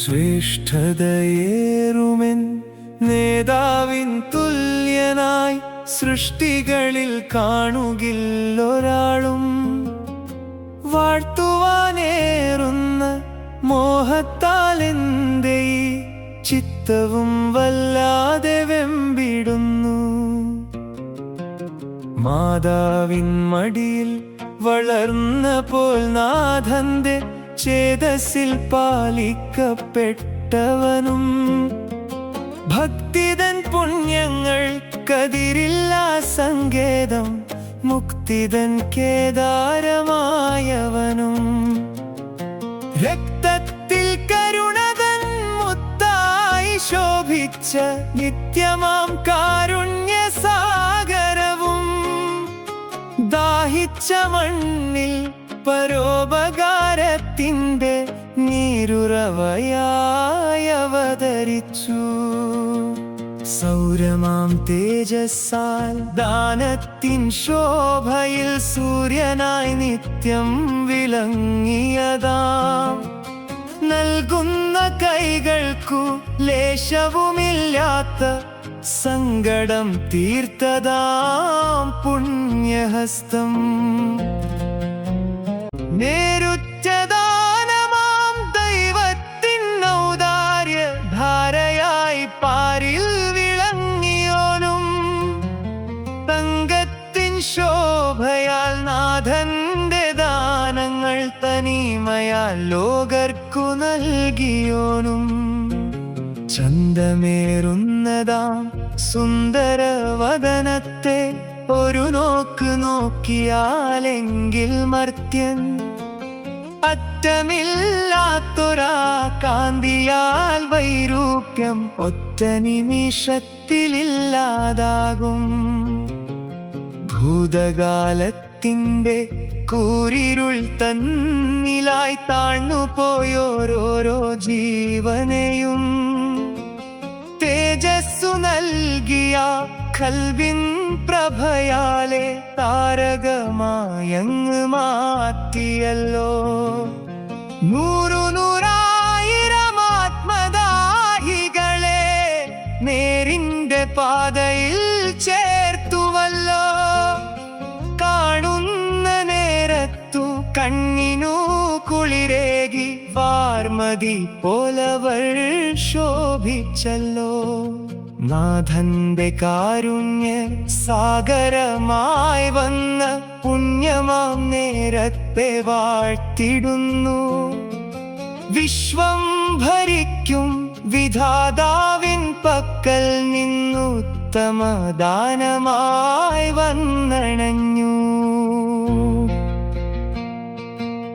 ശ്രേഷ്ഠതയേറുമെൻ നേതാവിൻ തുല്യനായി സൃഷ്ടികളിൽ കാണുകില്ലൊരാളും. വാഴ്ത്തുവാനേറുന്ന മോഹത്താൽ എൻ്റെ ഈ ചിത്തവും വല്ലാതെ വെമ്പിടുന്നു. മാതാവിൻ മടിയിൽ വളർന്നപ്പോൾ നാഥന്റെ ചേതസിൽ പാലിക്കപ്പെട്ടവനും. ഭക്തിതൻ പുണ്യങ്ങൾ കതിരില്ല സങ്കേതം മുക്തിതൻ കേദാരമായവനും. രക്തത്തിൽ കരുണതൻ മുത്തായി ശോഭിച്ച നിത്യമാം കാരുണ്യസാഗരവും. ദാഹിച്ച മണ്ണിൽ പരോപകാരത്തിൻ്റെ നീരുറവയായി അവതരിച്ചു. സൗരമാം തേജസ്സാൽ ദാനത്തിൻ ശോഭയിൽ സൂര്യനായി നിത്യം വിളങ്ങിയതാം. നൽകുന്ന കൈകൾക്കു ലേശവുമില്ലാത്ത സങ്കടം തീർത്തതാം പുണ്യഹസ്തം. നേരുറ്റദാനമാം ദൈവത്തിൻ ഔദാര്യ ധാരയായി പാരിൽ വിളങ്ങിയോനും. തങ്കത്തിൻ ശോഭയാൽ നാഥന്റെ ദാനങ്ങൾ തനിമയാൽ ലോകർക്കു നൽകിയോനും. ചന്തമേറുന്നതാം സുന്ദരവദനത്തെ ഒരു നോക്ക് നോക്കിയാലെങ്കിൽ മർത്യൻ അറ്റമില്ലാത്തൊരാ കാന്തിയാൽ വൈരൂപ്യം ഒറ്റ നിമിഷത്തിലില്ലാതാകും. ഭൂതകാലത്തിൻ്റെ കൂരിരുൾ തന്നിലായി താഴ്ന്നുപോയോരോരോ ജീവനെയും തേജസ്സു നൽകിയ ഖൽബിൻ പ്രഭയാലെ താരകമായങ്ങ് മാറ്റിയല്ലോ. നൂറു നൂറായിരം ആത്മദാഹികളെ നേരിന്റെ പാതയിൽ ചേർത്തുവല്ലോ. കാണുന്ന നേരത്തു കണ്ണിനു കുളിരേകി വാർമതി പോലവൾ ശോഭിച്ചല്ലോ. നാഥന്റെ കാരുണ്യ സാഗരമായി വന്ന പുണ്യമാം നേരത്തെ വാഴ്ത്തിടുന്നു. വിശ്വം ഭരിക്കും വിധാതാവിൻ പക്കൽ നിന്നുത്തമദാനമായി വന്നണഞ്ഞു.